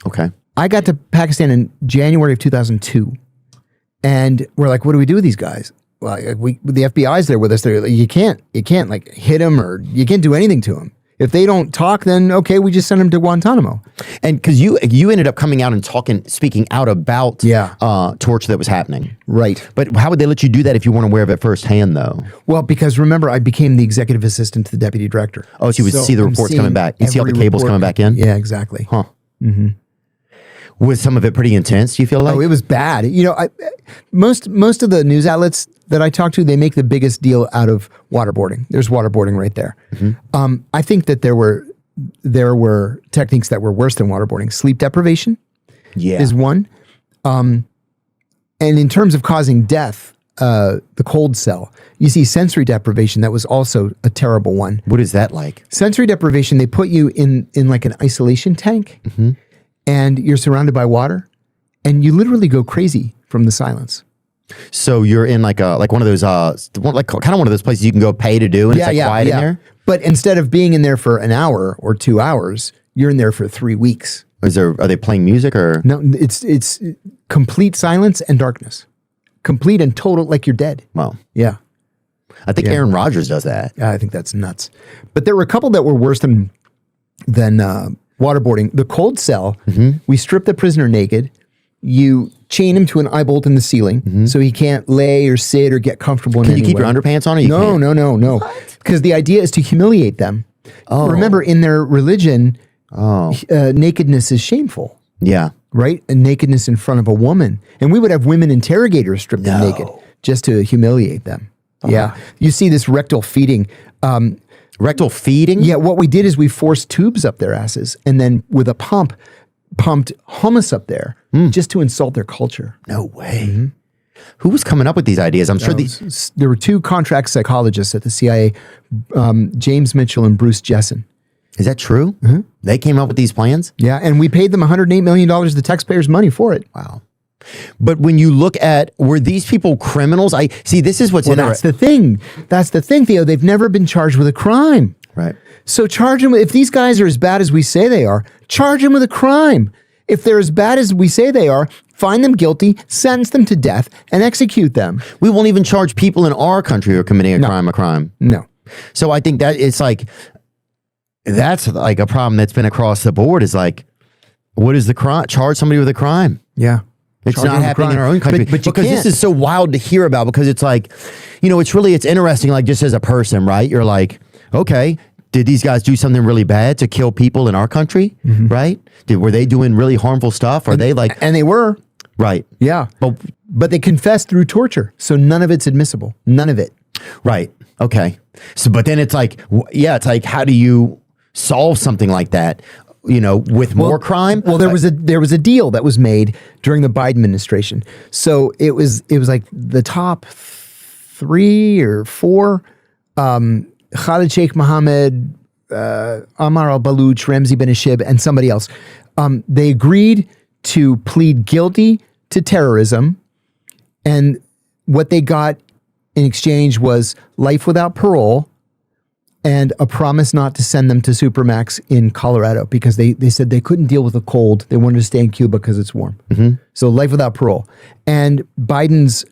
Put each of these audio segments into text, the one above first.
Okay. I got to Pakistan in January of 2002. And we're like, what do we do with these guys? Well, the FBI's there with us. You can't like hit them or you can't do anything to them. If they don't talk, then okay, we just send them to Guantanamo. And because you ended up coming out and speaking out about torture that was happening. Right. But how would they let you do that if you weren't aware of it firsthand, though? Well, because remember, I became the executive assistant to the deputy director. Oh, so you would see the reports coming back. You see all the cables coming back in? Yeah, exactly. Huh. Mm-hmm. Was some of it pretty intense, do you feel like? Oh, it was bad. You know, most of the news outlets that I talk to, they make the biggest deal out of waterboarding. There's waterboarding right there. Mm-hmm. I think that there were techniques that were worse than waterboarding. Sleep deprivation is one. And in terms of causing death, the cold cell, you see sensory deprivation. That was also a terrible one. What is that like? Sensory deprivation, they put you in like an isolation tank. Mm-hmm. And you're surrounded by water, and you literally go crazy from the silence. So you're in like one of those kind of one of those places you can go pay to do, and it's quiet in there. But instead of being in there for an hour or 2 hours, you're in there for 3 weeks. Are they playing music or no? It's complete silence and darkness, complete and total, like you're dead. Wow. Yeah. I think Aaron Rodgers does that. I think that's nuts. But there were a couple that were worse than waterboarding. The cold cell, we strip the prisoner naked. You chain him to an eye bolt in the ceiling so he can't lay or sit or get comfortable. Can you keep your underpants on? Or No. Because the idea is to humiliate them. Oh. Remember, in their religion, nakedness is shameful. Yeah. Right? And nakedness in front of a woman. And we would have women interrogators strip them naked just to humiliate them. Yeah. You see this rectal feeding. Rectal feeding? Yeah, what we did is we forced tubes up their asses and then with a pump, pumped hummus up there just to insult their culture. No way. Mm-hmm. Who was coming up with these ideas? I'm sure there were 2 contract psychologists at the CIA, James Mitchell and Bruce Jessen. Is that true? Mm-hmm. They came up with these plans? Yeah, and we paid them $108 million of the taxpayers' money for it. Wow. But when you look at, were these people criminals? This is what's that's the thing. That's the thing, Theo. They've never been charged with a crime. Right. So charge them. If these guys are as bad as we say they are, charge them with a crime. If they're as bad as we say they are, find them guilty, sentence them to death, and execute them. We won't even charge people in our country who are committing a crime. No. So I think that that's like a problem that's been across the board is like, what is the crime? Charge somebody with a crime. Yeah. It's not happening in our own country. But because this is so wild to hear about, because it's like, it's interesting, like just as a person, right? You're like, okay, did these guys do something really bad to kill people in our country? Mm-hmm. Right? Were they doing really harmful stuff? Are they like... And they were. Right. Yeah. But they confessed through torture. So none of it's admissible. None of it. Right. Okay. So, but then it's like, it's like, how do you solve something like that? With more crime? Well, there was a deal that was made during the Biden administration. So it was like the top 3 or 4, Khalid Sheikh Mohammed, Ammar al-Baluch, Ramzi Ben-Ashib, and somebody else. They agreed to plead guilty to terrorism, and what they got in exchange was life without parole and a promise not to send them to Supermax in Colorado because they said they couldn't deal with the cold. They wanted to stay in Cuba because it's warm. Mm-hmm. So life without parole. And Biden's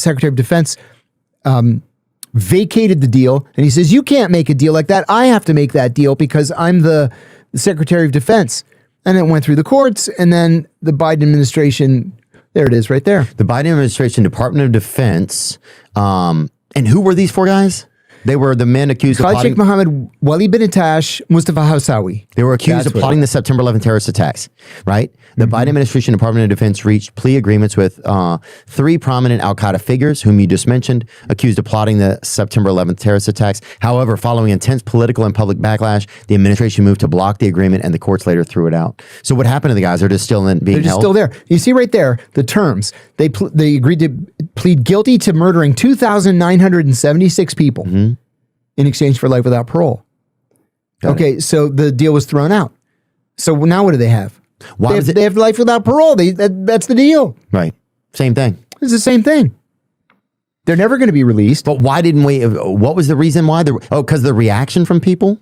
Secretary of Defense vacated the deal, and he says, you can't make a deal like that. I have to make that deal because I'm the Secretary of Defense. And it went through the courts, and then the Biden administration, there it is right there. The Biden administration, Department of Defense, and who were these 4 guys? They were the men accused of plotting... Sheikh Mohammed, Wali bin Attash, Mustafa Housawi. They were accused of plotting the September 11th terrorist attacks, right? The Biden administration, Department of Defense, reached plea agreements with 3 prominent al-Qaeda figures, whom you just mentioned, accused of plotting the September 11th terrorist attacks. However, following intense political and public backlash, the administration moved to block the agreement, and the courts later threw it out. So what happened to the guys? They're just still being held? They're just still there. You see right there, the terms. They agreed to plead guilty to murdering 2,976 people in exchange for life without parole. Okay, so the deal was thrown out. So now what do they have? They have life without parole. That's the deal. Right. Same thing. It's the same thing. They're never going to be released. But why didn't we? What was the reason why? Because the reaction from people?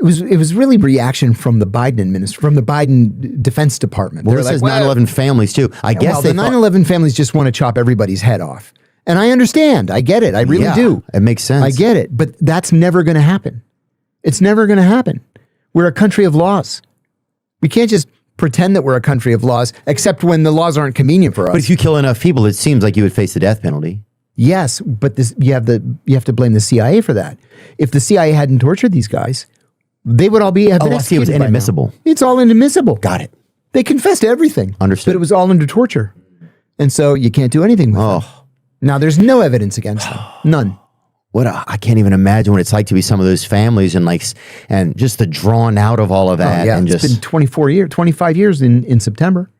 It was really reaction from the Biden administration, from the Biden Defense Department. Well, They're this says like, 9/11 families too. I guess well, they the 9/11 families just want to chop everybody's head off. And I understand. I get it. I really do. It makes sense. I get it. But that's never going to happen. It's never going to happen. We're a country of laws. We can't just pretend that we're a country of laws, except when the laws aren't convenient for us. But if you kill enough people, it seems like you would face the death penalty. Yes, but you have to blame the CIA for that. If the CIA hadn't tortured these guys, they would all have been I see. It was executed by now. inadmissible. It's all inadmissible. Got it. They confessed to everything. Understood. But it was all under torture. And so you can't do anything with them. Now, there's no evidence against them. None. I can't even imagine what it's like to be some of those families and just the drawn out of all of that. Yeah, and it's just been 25 years in September.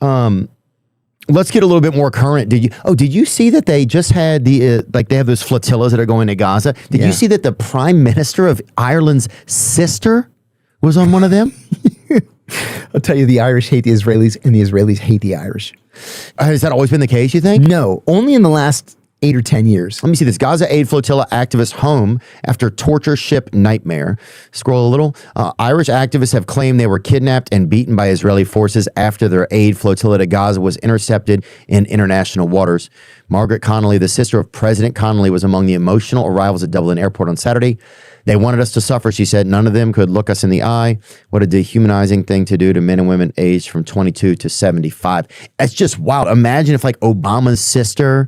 Let's get a little bit more current. Did you see that they just had they have those flotillas that are going to Gaza? Did you see that the Prime Minister of Ireland's sister was on one of them? I'll tell you, the Irish hate the Israelis and the Israelis hate the Irish. Has that always been the case, you think? No, only in the last 8 or 10 years. Let me see this. Gaza aid flotilla activist home after torture ship nightmare. Scroll a little. Irish activists have claimed they were kidnapped and beaten by Israeli forces after their aid flotilla to Gaza was intercepted in international waters. Margaret Connolly, the sister of President Connolly, was among the emotional arrivals at Dublin Airport on Saturday. They wanted us to suffer, she said. None of them could look us in the eye. What a dehumanizing thing to do to men and women aged from 22 to 75. It's just wild. Imagine if Obama's sister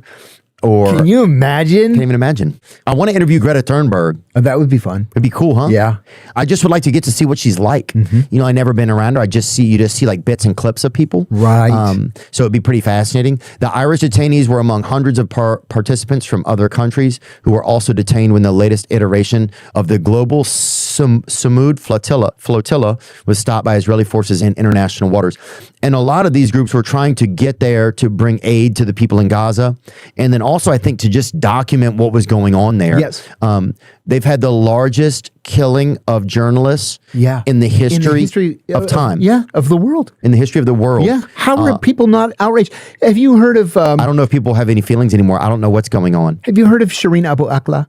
or... Can you imagine? Can't even imagine. I want to interview Greta Thunberg. That would be fun. It'd be cool, huh? Yeah. I just would like to get to see what she's like. I've never been around her. You just see bits and clips of people. Right. So it'd be pretty fascinating. The Irish detainees were among hundreds of participants from other countries who were also detained when the latest iteration of the global Samud flotilla was stopped by Israeli forces in international waters. And a lot of these groups were trying to get there to bring aid to the people in Gaza. And then also, I think, to just document what was going on there. Yes. They've had the largest killing of journalists in the history of time. Of the world. In the history of the world. Yeah. How are people not outraged? Have you heard of... I don't know if people have any feelings anymore. I don't know what's going on. Have you heard of Shireen Abu Akleh?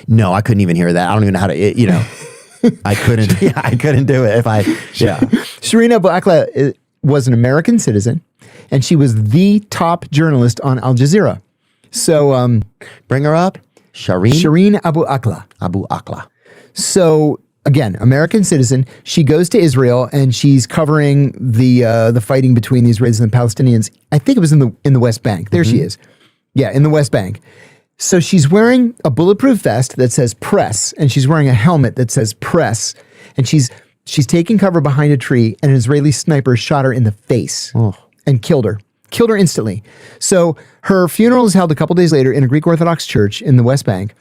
No, I couldn't even hear that. I don't even know how to, I couldn't. Yeah, I couldn't do it Shireen Abu Akleh was an American citizen, and she was the top journalist on Al Jazeera. So... bring her up. Shireen Abu Akleh. Abu Akleh. So again, American citizen. She goes to Israel and she's covering the fighting between the Israelis and the Palestinians. I think it was in the West Bank. There she is. Yeah, in the West Bank. So she's wearing a bulletproof vest that says press, and she's wearing a helmet that says press, and she's taking cover behind a tree, and an Israeli sniper shot her in the face and killed her. Killed her instantly. So her funeral is held a couple days later in a Greek Orthodox church in the West Bank.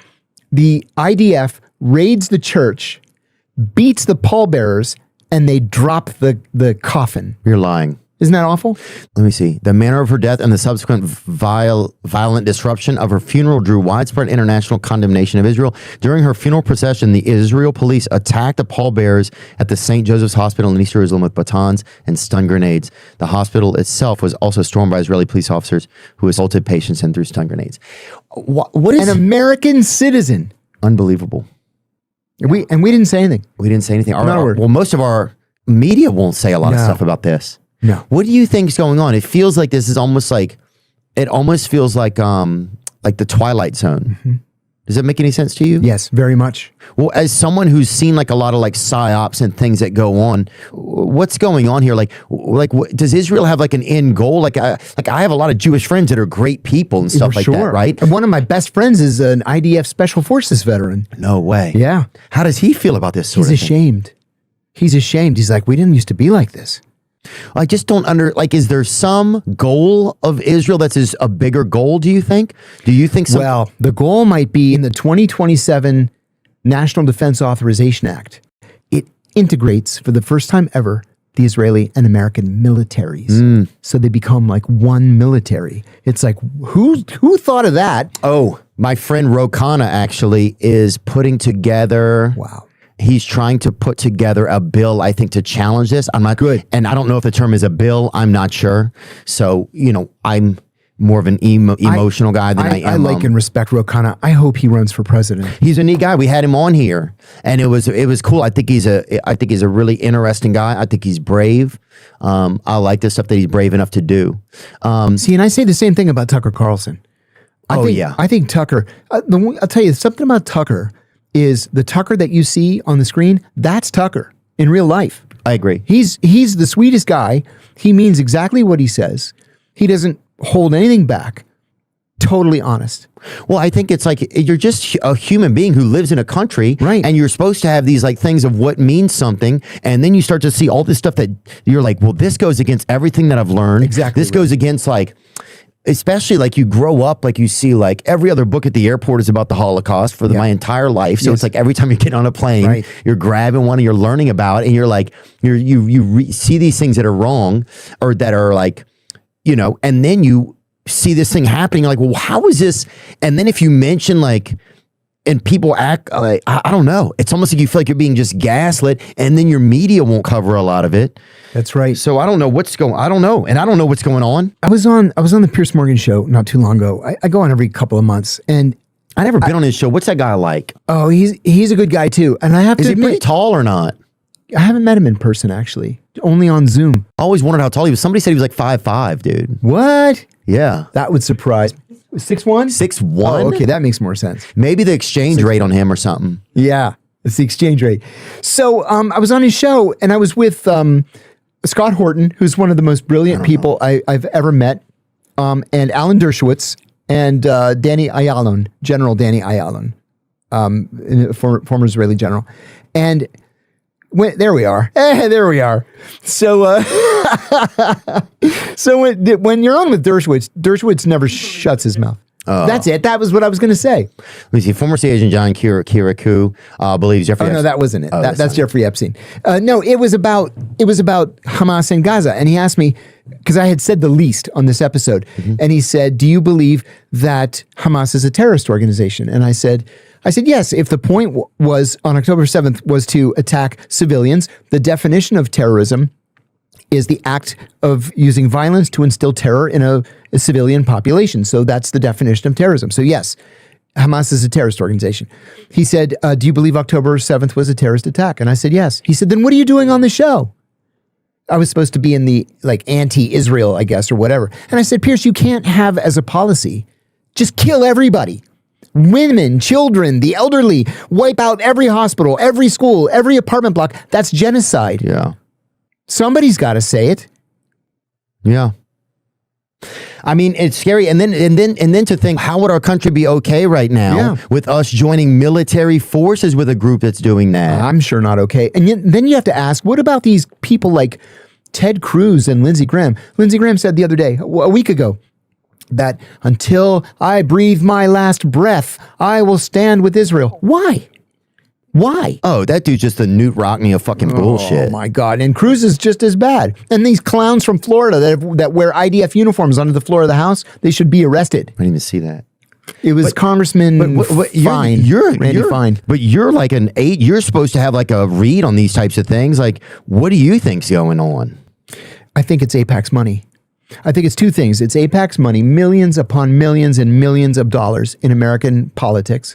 The IDF raids the church, beats the pallbearers, and they drop the coffin. You're lying. Isn't that awful? Let me see. The manner of her death and the subsequent violent disruption of her funeral drew widespread international condemnation of Israel. During her funeral procession, the Israel police attacked the pallbearers at the St. Joseph's Hospital in East Jerusalem with batons and stun grenades. The hospital itself was also stormed by Israeli police officers who assaulted patients and threw stun grenades. What is... An American citizen. Unbelievable. We didn't say anything. We didn't say anything. Not a word. Well, most of our media won't say a lot of stuff about this. No. What do you think is going on? It feels like this is almost like, it almost feels like the Twilight Zone. Does that make any sense to you? Yes, very much. Well, as someone who's seen a lot of psyops and things that go on, what's going on here? Does Israel have an end goal? I have a lot of Jewish friends that are great people and stuff like that, right? And one of my best friends is an IDF Special Forces veteran. No way. Yeah. How does he feel about this sort of thing? He's ashamed. He's ashamed. He's like, we didn't used to be like this. I just don't is there some goal of Israel that's a bigger goal, do you think? Do you think so? Well, the goal might be in the 2027 National Defense Authorization Act. It integrates, for the first time ever, the Israeli and American militaries. So they become one military. It's like, who thought of that? Oh, my friend Rokana actually is putting together... Wow. He's trying to put together a bill, I think, to challenge this. I'm not good. And I don't know if the term is a bill. I'm not sure. So, more of an emotional guy than I am. I like and respect Ro Khanna. I hope he runs for president. He's a neat guy. We had him on here, and it was cool. I think he's a really interesting guy. I think he's brave. I like the stuff that he's brave enough to do. See, and I say the same thing about Tucker Carlson. I think Tucker. I'll tell you something about Tucker is the Tucker that you see on the screen. That's Tucker in real life. I agree. He's the sweetest guy. He means exactly what he says. He doesn't hold anything back. Totally honest. Well, I think it's like you're just a human being who lives in a country, right? And you're supposed to have these like things of what means something, and then you start to see all this stuff that you're like, well, this goes against everything that I've learned. Exactly. This goes against like, especially like you grow up, like you see like every other book at the airport is about the Holocaust for my entire life. So it's like every time you get on a plane, you're grabbing one and you're learning about it, and you're like, you see these things that are wrong or that are like, you know, and then you see this thing happening, like, well, how is this? And then if you mention like, and people act like, I don't know, it's almost like you feel like you're being just gaslit, and then your media won't cover a lot of it. That's right. So I don't know what's going. I don't know, and I don't know what's going on. I was on the Piers Morgan show not too long ago. I go on every couple of months, and I never been on his show. What's that guy like? Oh, he's a good guy too. And I have to admit, admit, pretty tall or not? I haven't met him in person actually. Only on Zoom. I always wondered how tall he was. Somebody said he was like 5'5", dude. What? Yeah, that would surprise. 6'1"? 6'1". Oh, okay, that makes more sense. Maybe the exchange rate on him or something. Yeah, it's the exchange rate. So I was on his show, and I was with Scott Horton, who's one of the most brilliant people I've ever met, and Alan Dershowitz, and Danny Ayalon, General Danny Ayalon, former Israeli general. And there we are. There we are. So, so when you're on with Dershowitz never shuts his mouth. That's it. That was what I was going to say. Let me see. Former CIA agent John Kiriakou believes Jeffrey. Oh no, that wasn't it. That's Jeffrey Epstein. No, it was about Hamas and Gaza, and he asked me because I had said the least on this episode, and he said, "Do you believe that Hamas is a terrorist organization?" And I said, yes. If the point was on October 7th was to attack civilians, the definition of terrorism is the act of using violence to instill terror in a civilian population. So that's the definition of terrorism. So yes, Hamas is a terrorist organization. He said, do you believe October 7th was a terrorist attack? And I said, yes. He said, then what are you doing on the show? I was supposed to be in the like anti-Israel, I guess, or whatever. And I said, Pierce, you can't have as a policy, just kill everybody. Women, children, the elderly, wipe out every hospital, every school, every apartment block. That's genocide. Yeah. Somebody's got to say it. Yeah. I mean, it's scary. And then to think, how would our country be okay right now with us joining military forces with a group that's doing that? I'm sure not okay. And then you have to ask, what about these people like Ted Cruz and Lindsey Graham? Lindsey Graham said the other day, a week ago, that until I breathe my last breath, I will stand with Israel. Why? Why? Oh, that dude's just a Newt Rockney of fucking bullshit. Oh my God. And Cruz is just as bad. And these clowns from Florida that wear IDF uniforms under the floor of the House, they should be arrested. I didn't even see that. It was Congressman Fine. Randy Fine. But you're like you're supposed to have like a read on these types of things. Like, what do you think's going on? I think it's AIPAC's money. I think it's two things. It's AIPAC's money, millions upon millions and millions of dollars in American politics.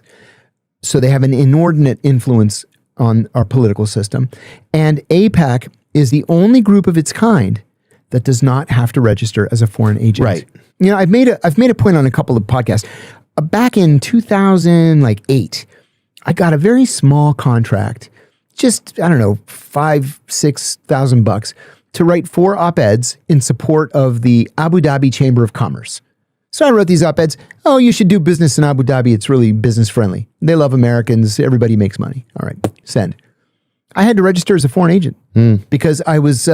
So they have an inordinate influence on our political system. And AIPAC is the only group of its kind that does not have to register as a foreign agent. Right. You know, I've made a point on a couple of podcasts. Back in 2008, I got a very small contract, just, I don't know, $5,000-6,000 to write 4 op-eds in support of the Abu Dhabi Chamber of Commerce. So I wrote these op-eds. Oh, you should do business in Abu Dhabi. It's really business friendly. They love Americans. Everybody makes money. All right, send. I had to register as a foreign agent because I was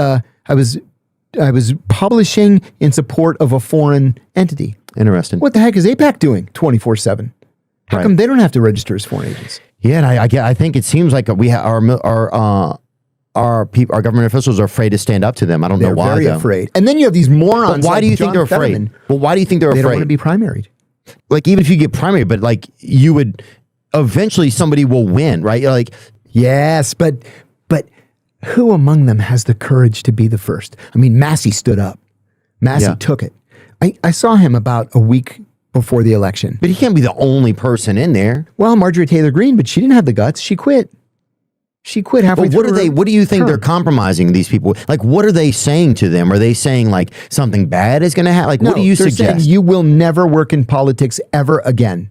publishing in support of a foreign entity. Interesting. What the heck is AIPAC doing 24/7? How come they don't have to register as foreign agents? Yeah, and I think it seems like our government officials are afraid to stand up to them. I don't know why. They're very afraid. And then you have these morons. But why do you think they're afraid? Well, why do you think they're afraid? They don't want to be primaried. Like, even if you get primary, but like you would eventually somebody will win, right? You're like, yes, but who among them has the courage to be the first? I mean, Massey stood up. Massey took it. I saw him about a week before the election. But he can't be the only person in there. Well, Marjorie Taylor Greene, but she didn't have the guts. She quit. She quit halfway through. What do you think term. they're compromising these people? Like, what are they saying to them? Are they saying like something bad is going to happen? Like, what do you they're suggest? saying you will never work in politics ever again.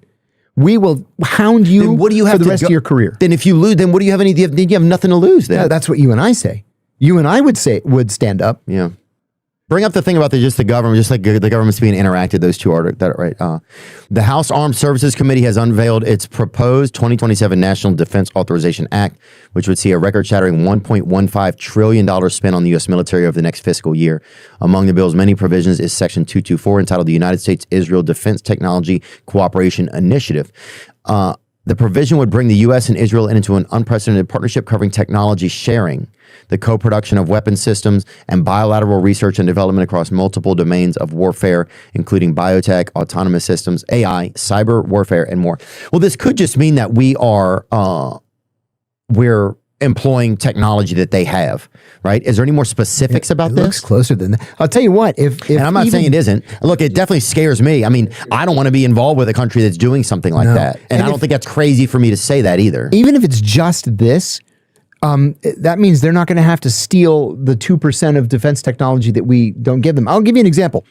We will hound you Then what do you have for the to rest go- of your career. Then if you lose, then what do you have then you have nothing to lose then. No, that's what you and I say. You and I would stand up. Yeah. Bring up the thing about the government, just like the government's being interacted. Those two are right. The House Armed Services Committee has unveiled its proposed 2027 National Defense Authorization Act, which would see a record-shattering $1.15 trillion spent on the U.S. military over the next fiscal year. Among the bill's many provisions is Section 224, entitled the United States-Israel Defense Technology Cooperation Initiative. The provision would bring the U.S. and Israel into an unprecedented partnership covering technology sharing, the co-production of weapon systems, and bilateral research and development across multiple domains of warfare, including biotech, autonomous systems, AI, cyber warfare, and more. Well, this could just mean that we're employing technology that they have, right? Is there any more specifics about It this? looks closer than that. I'll tell you what, if And I'm not saying it isn't. Look, it definitely scares me. I mean, I don't want to be involved with a country that's doing something like that. And I don't think that's crazy for me to say that either. even if it's just this, that means they're not going to have to steal the 2% of defense technology that we don't give them. I'll give you an example.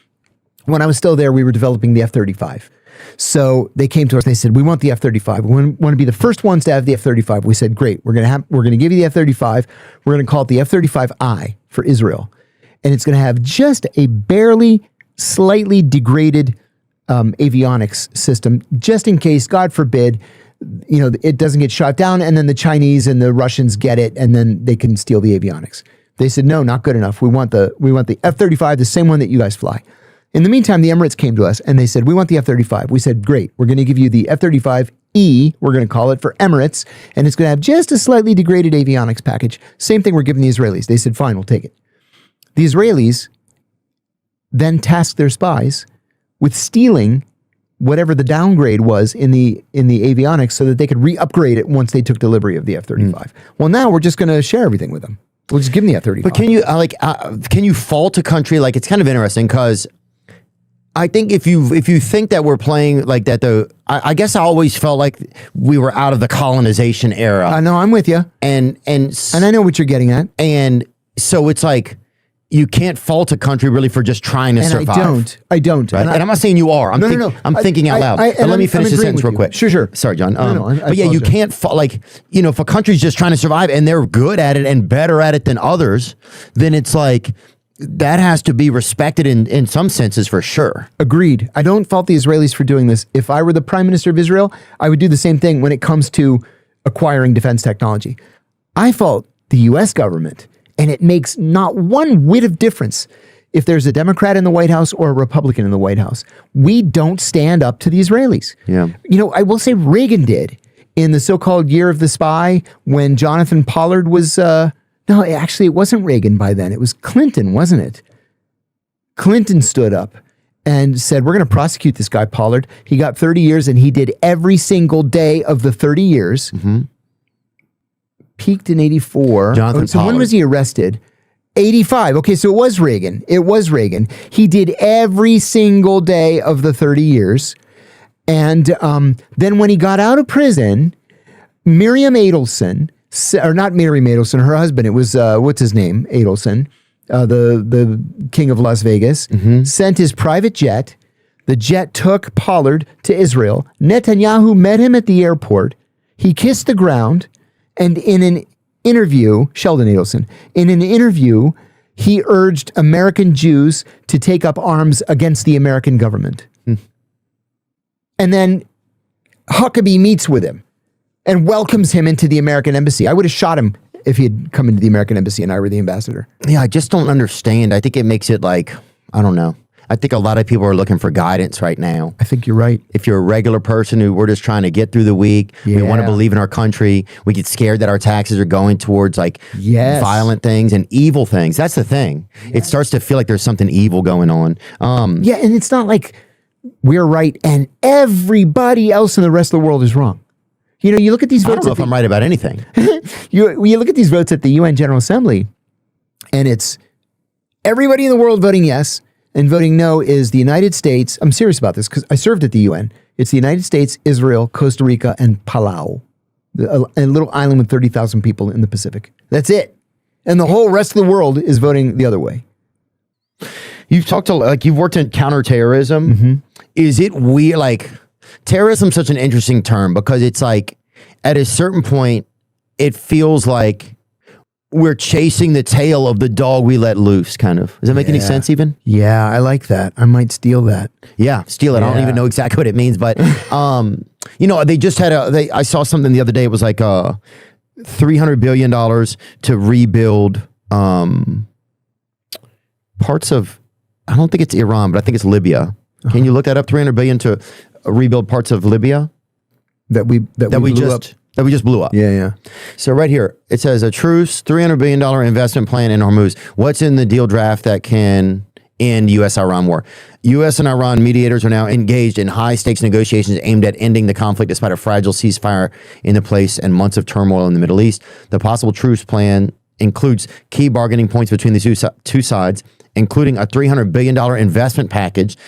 When I was still there, we were developing the F-35. So they came to us and they said, we want the F-35. We want to be the first ones to have the F-35. We said, great, we're going to give you the F-35. We're going to call it the F-35I for Israel. And it's going to have just a barely, slightly degraded avionics system, just in case, God forbid, it doesn't get shot down, and then the Chinese and the Russians get it, and then they can steal the avionics. They said, no, not good enough. We want the F-35, the same one that you guys fly. In the meantime, the Emirates came to us and they said, we want the F-35. We said, great, we're going to give you the F-35E, we're going to call it, for Emirates, and it's going to have just a slightly degraded avionics package. Same thing we're giving the Israelis. They said, fine, we'll take it. The Israelis then tasked their spies with stealing whatever the downgrade was in the avionics so that they could re-upgrade it once they took delivery of the F-35. Well, now we're just going to share everything with them. We'll just give them the F-35. But can you fault a country? Like, it's kind of interesting because I think if you think that we're playing like that, I guess I always felt like we were out of the colonization era. No, I'm with you. And I know what you're getting at. And so it's like, you can't fault a country really for just trying to survive. I don't. Right? And I'm not saying you are. No. I'm thinking out loud. But let me finish the sentence real quick. Sure. Sorry, John. I but yeah, you apologize. can't if a country's just trying to survive and they're good at it and better at it than others, then it's like that has to be respected in some senses for sure. Agreed. I don't fault the Israelis for doing this. If I were the prime minister of Israel, I would do the same thing when it comes to acquiring defense technology. I fault the U.S. government, and it makes not one whit of difference if there's a Democrat in the White House or a Republican in the White House. We don't stand up to the Israelis. Yeah. I will say Reagan did in the so-called Year of the Spy when Jonathan Pollard was... No, actually, it wasn't Reagan by then. It was Clinton, wasn't it? Clinton stood up and said, we're going to prosecute this guy, Pollard. He got 30 years, and he did every single day of the 30 years. Mm-hmm. Peaked in 84. Jonathan So when Pollard. was he arrested? 85. Okay, so it was Reagan. He did every single day of the 30 years. And then when he got out of prison, Miriam Adelson... or not Miriam Adelson, her husband, it was, what's his name? Adelson, the king of Las Vegas, sent his private jet. The jet took Pollard to Israel. Netanyahu met him at the airport. He kissed the ground. And in an interview, Sheldon Adelson, he urged American Jews to take up arms against the American government. And then Huckabee meets with him and welcomes him into the American embassy. I would have shot him if he had come into the American embassy and I were the ambassador. Yeah, I just don't understand. I think it makes it like, I don't know. I think a lot of people are looking for guidance right now. I think you're right. If you're a regular person who we're just trying to get through the week, we want to believe in our country, we get scared that our taxes are going towards like violent things and evil things. That's the thing. It starts to feel like there's something evil going on. Yeah, and it's not like we're right and everybody else in the rest of the world is wrong. You look at these votes. I don't know if I'm right about anything. You look at these votes at the UN General Assembly, and it's everybody in the world voting yes, And voting no is the United States. I'm serious about this because I served at the UN. It's the United States, Israel, Costa Rica, and Palau, a little island with 30,000 people in the Pacific. That's it. And the whole rest of the world is voting the other way. You've talked to, like, you've worked in counterterrorism. Mm-hmm. Is it weird? Like, terrorism's such an interesting term because it's like, at a certain point, it feels like we're chasing the tail of the dog we let loose, kind of. Does that make any sense even? Yeah, I like that. I might steal that. Yeah, steal it. I don't even know exactly what it means, but you know, they just had I saw something the other day. It was like $300 billion to rebuild parts of, I don't think it's Iran, but I think it's Libya. Can you look that up? $300 billion to rebuild parts of Libya That we blew up. That we just blew up. Yeah. So right here, it says a truce, $300 billion investment plan in Hormuz. What's in the deal draft that can end U.S.-Iran war? U.S. and Iran mediators are now engaged in high-stakes negotiations aimed at ending the conflict despite a fragile ceasefire in the place and months of turmoil in the Middle East. The possible truce plan includes key bargaining points between the two sides, including a $300 billion investment package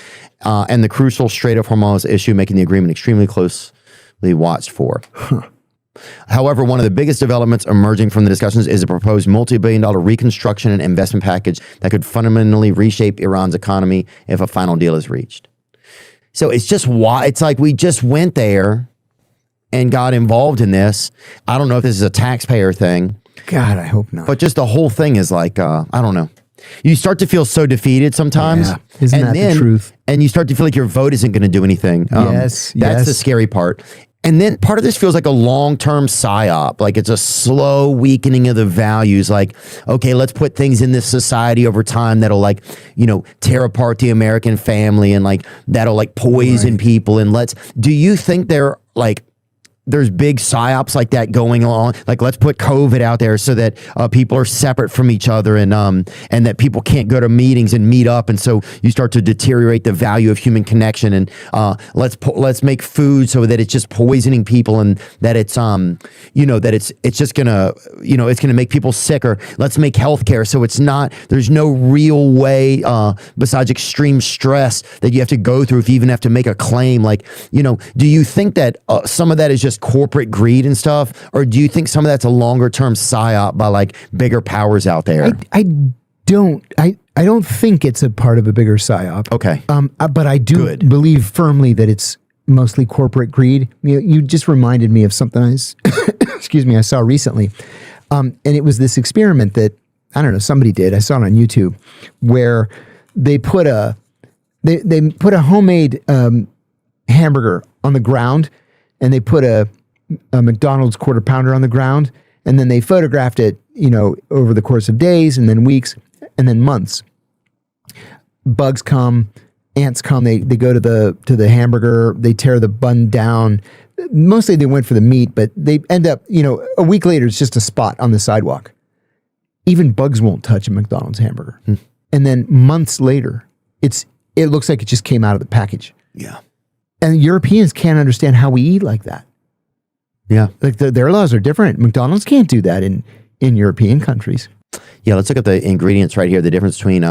and the crucial Strait of Hormuz issue, making the agreement extremely closely watched for. However, one of the biggest developments emerging from the discussions is a proposed multi-billion-dollar reconstruction and investment package that could fundamentally reshape Iran's economy if a final deal is reached. So it's just why it's like we just went there and got involved in this. I don't know if this is a taxpayer thing. God, I hope not. But just the whole thing is like, I don't know. You start to feel so defeated sometimes. Yeah. Isn't that the truth? And you start to feel like your vote isn't going to do anything. That's the scary part. And then part of this feels like a long-term psyop. Like it's a slow weakening of the values. Like, okay, let's put things in this society over time that'll like, you know, tear apart the American family and like that'll like poison people. And do you think there's big psyops like that going along? Like, let's put COVID out there so that people are separate from each other and that people can't go to meetings and meet up. And so you start to deteriorate the value of human connection. And let's make food so that it's just poisoning people and that it's, that it's just gonna, it's gonna make people sicker. Let's make healthcare so there's no real way besides extreme stress that you have to go through if you even have to make a claim. Like, do you think that some of that is just corporate greed and stuff, or do you think some of that's a longer term psyop by like bigger powers out there? I don't think it's a part of a bigger psyop. Okay. But I do believe firmly that it's mostly corporate greed. You just reminded me of something I saw recently. And it was this experiment that, I don't know, somebody did. I saw it on YouTube where they put a homemade hamburger on the ground, and they put a McDonald's quarter pounder on the ground, and then they photographed it, over the course of days and then weeks and then months. Bugs come, ants come, they go to the hamburger, they tear the bun down. Mostly they went for the meat, but they end up, a week later, it's just a spot on the sidewalk. Even bugs won't touch a McDonald's hamburger. And then months later, it looks like it just came out of the package. Yeah. And Europeans can't understand how we eat like that. Yeah. Like their laws are different. McDonald's can't do that in European countries. Yeah, let's look at the ingredients right here. The difference between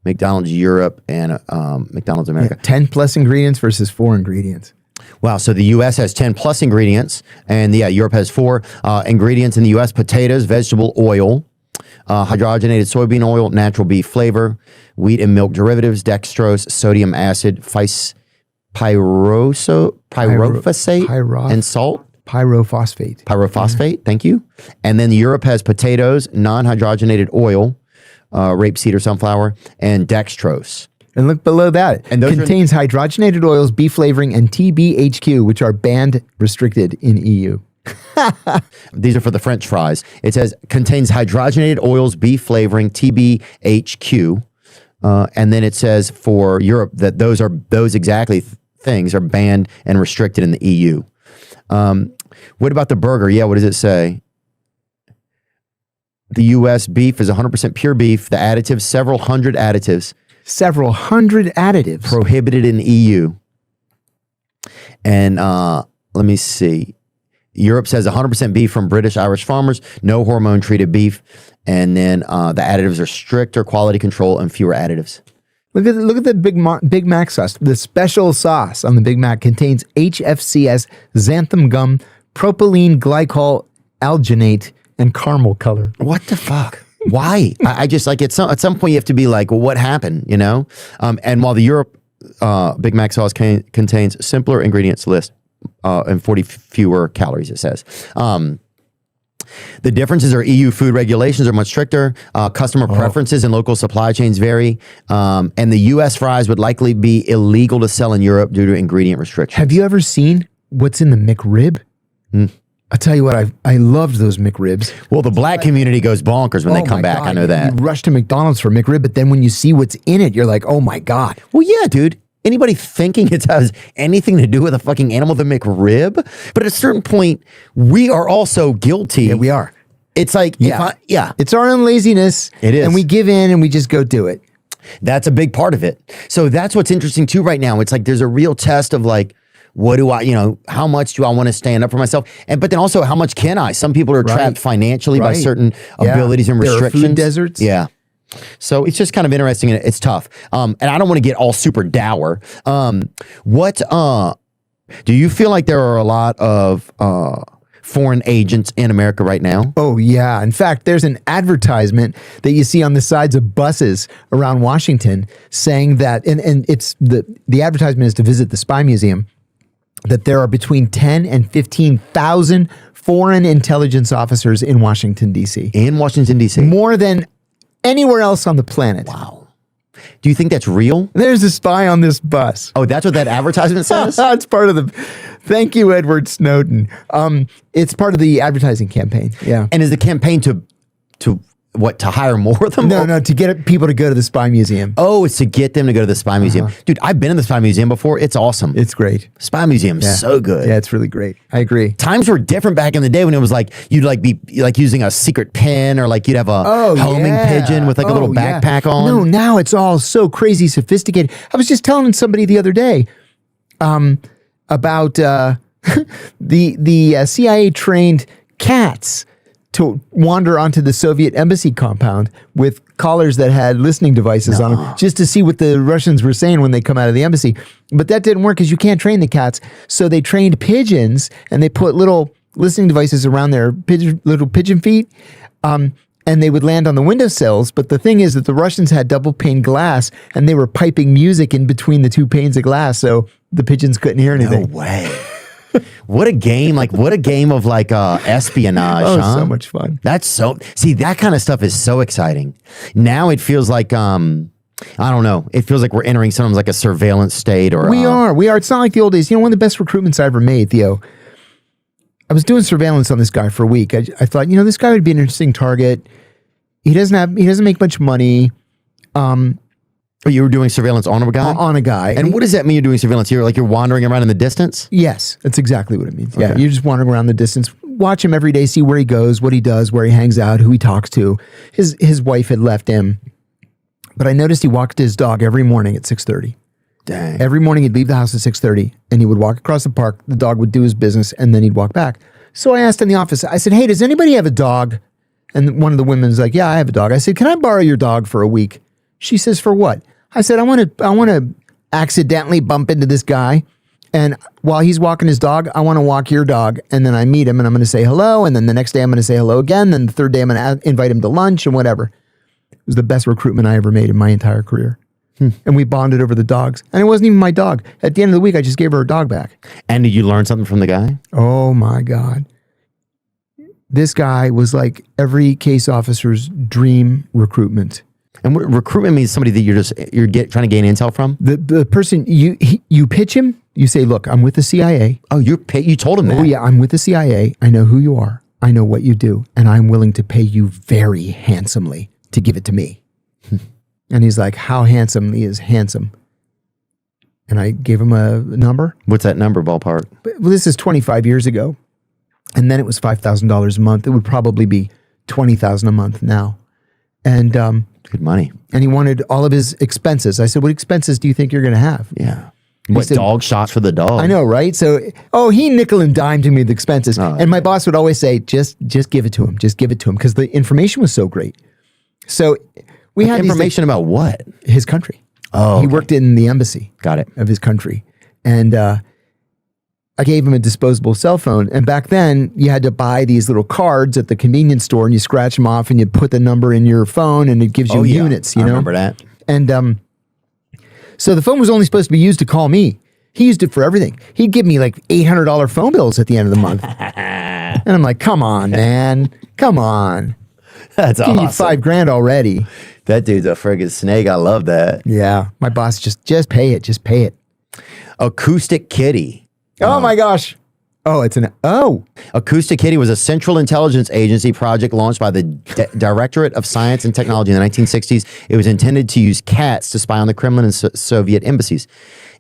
McDonald's Europe and McDonald's America. 10 plus ingredients versus 4 ingredients. Wow. So the U.S. has 10 plus ingredients, and Europe has 4 ingredients. In the U.S., potatoes, vegetable oil, hydrogenated soybean oil, natural beef flavor, wheat and milk derivatives, dextrose, sodium acid, pyrophosphate, and salt. Pyrophosphate, thank you. And then Europe has potatoes, non-hydrogenated oil, rapeseed or sunflower, and dextrose. And look below that. And those contains hydrogenated oils, beef flavoring, and TBHQ, which are banned, restricted in EU. These are for the French fries. It says contains hydrogenated oils, beef flavoring, TBHQ. And then it says for Europe that those exactly things are banned and restricted in the EU. What about the burger? Yeah, what does it say? The U.S. beef is 100% pure beef. The additives, several hundred additives. Prohibited in the EU. And let me see. Europe says 100% beef from British Irish farmers, no hormone-treated beef. And then the additives are stricter quality control and fewer additives. Look at the Big Mac sauce. The special sauce on the Big Mac contains HFCS, xanthan gum, propylene glycol alginate, and caramel color. What the fuck? Why? I just like at some point you have to be like, well, what happened? You know? And while the Europe Big Mac sauce contains simpler ingredients list and 40 fewer calories, it says. The differences are EU food regulations are much stricter. Customer preferences and local supply chains vary. And the U.S. fries would likely be illegal to sell in Europe due to ingredient restrictions. Have you ever seen what's in the McRib? I'll tell you what, I loved those McRibs. Well, the black community goes bonkers when they come back. God. I know that. You rush to McDonald's for a McRib, but then when you see what's in it, you're like, oh my God. Well, yeah, dude. Anybody thinking it has anything to do with a fucking animal, the McRib? But at a certain point, we are also guilty. Yeah, we are. It's like, It's our own laziness. It is. And we give in and we just go do it. That's a big part of it. So that's what's interesting too right now. It's like there's a real test of like, what do I, how much do I want to stand up for myself? But then also, how much can I? Some people are trapped financially by certain abilities and restrictions. There are food deserts. Yeah. So it's just kind of interesting and it's tough. And I don't want to get all super dour. Do you feel like there are a lot of foreign agents in America right now? Oh, yeah. In fact, there's an advertisement that you see on the sides of buses around Washington saying that, and it's the advertisement is to visit the Spy Museum, that there are between 10 and 15,000 foreign intelligence officers in Washington, D.C. In Washington, D.C.? More than anywhere else on the planet. Wow. Do you think that's real? There's a spy on this bus. Oh, that's what that advertisement says? It's part of the... Thank you, Edward Snowden. It's part of the advertising campaign. Yeah. And is the campaign to hire more of them? No, to get people to go to the Spy Museum. Oh, it's to get them to go to the Spy Museum. Dude, I've been in the Spy Museum before. It's awesome. It's great. Spy Museum's so good. Yeah, it's really great. I agree. Times were different back in the day when it was like, you'd like be like using a secret pen or like you'd have a homing pigeon with like a little backpack on. No, now it's all so crazy sophisticated. I was just telling somebody the other day about the CIA trained cats to wander onto the Soviet embassy compound with collars that had listening devices on them just to see what the Russians were saying when they come out of the embassy. But that didn't work because you can't train the cats. So they trained pigeons and they put little listening devices around their little pigeon feet. And they would land on the windowsills. But the thing is that the Russians had double pane glass and they were piping music in between the two panes of glass. So the pigeons couldn't hear anything. No way. What a game of espionage, huh? So much fun. See, that kind of stuff is so exciting. Now it feels like, I don't know. It feels like we're entering sometimes like a surveillance state or. We are. It's not like the old days. One of the best recruitments I ever made, Theo. I was doing surveillance on this guy for a week. I thought, this guy would be an interesting target. He doesn't make much money. You were doing surveillance on a guy? On a guy. And what does that mean you're doing surveillance? You're wandering around in the distance? Yes, that's exactly what it means. Okay. Yeah, you're just wandering around the distance. Watch him every day, see where he goes, what he does, where he hangs out, who he talks to. His wife had left him. But I noticed he walked his dog every morning at 6:30. Dang. Every morning he'd leave the house at 6:30 and he would walk across the park. The dog would do his business and then he'd walk back. So I asked in the office, I said, hey, does anybody have a dog? And one of the women's like, yeah, I have a dog. I said, can I borrow your dog for a week? She says, for what? I said, I want to accidentally bump into this guy. And while he's walking his dog, I want to walk your dog. And then I meet him and I'm going to say hello. And then the next day I'm going to say hello again. Then the third day I'm going to invite him to lunch and whatever. It was the best recruitment I ever made in my entire career. And we bonded over the dogs. And it wasn't even my dog. At the end of the week, I just gave her her dog back. And did you learn something from the guy? Oh my God. This guy was like every case officer's dream recruitment. And what recruitment means somebody that you're trying to gain intel from? The person, you pitch him, you say, look, I'm with the CIA. Oh, you told him that? Oh yeah, I'm with the CIA. I know who you are. I know what you do. And I'm willing to pay you very handsomely to give it to me. And he's like, how handsomely is handsome? And I gave him a number. What's that number, ballpark? Well, this is 25 years ago. And then it was $5,000 a month. It would probably be $20,000 a month now. And good money. And he wanted all of his expenses. I said, what expenses do you think you're going to have? Yeah. What, dog shots for the dog? I know, right? So, he nickel and dimed me the expenses. Oh, and my boss would always say, just give it to him. Just give it to him. Because the information was so great. So we had information about what? His country. Oh, He okay. worked in the embassy Got it. of his country. And I gave him a disposable cell phone. And back then, you had to buy these little cards at the convenience store, and you scratch them off, and you put the number in your phone, and it gives you units. You I know, remember that. And so the phone was only supposed to be used to call me. He used it for everything. He'd give me like $800 phone bills at the end of the month. And I'm like, come on, man. Come on. That's Give you awesome. $5,000 already. That dude's a friggin' snake. I love that. Yeah. My boss just pay it. Just pay it. Acoustic Kitty. Oh my gosh. Oh, it's Acoustic Kitty was a Central Intelligence Agency project launched by the Directorate of Science and Technology in the 1960s. It was intended to use cats to spy on the Kremlin and Soviet embassies.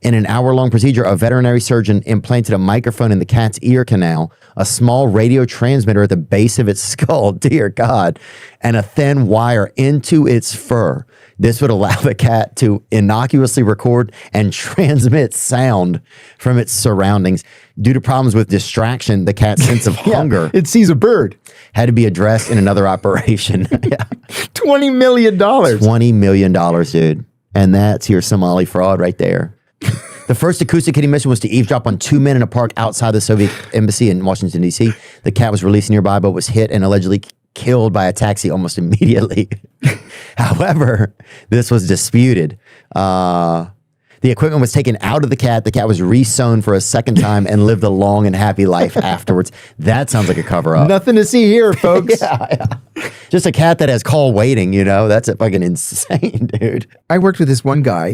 In an hour-long procedure, a veterinary surgeon implanted a microphone in the cat's ear canal, a small radio transmitter at the base of its skull, dear God, and a thin wire into its fur. This would allow the cat to innocuously record and transmit sound from its surroundings. Due to problems with distraction, the cat's sense of hunger it sees a bird. had to be addressed in another operation. Yeah. $20 million. $20 million, dude. And that's your Somali fraud right there. The first Acoustic Kitty mission was to eavesdrop on 2 men in a park outside the Soviet embassy in Washington, D.C. The cat was released nearby, but was hit and allegedly killed by a taxi almost immediately. However, this was disputed. The equipment was taken out of the cat. The cat was re-sewn for a second time and lived a long and happy life afterwards. That sounds like a cover-up. Nothing to see here, folks. Yeah. Just a cat that has call waiting, you know? That's fucking insane, dude. I worked with this one guy.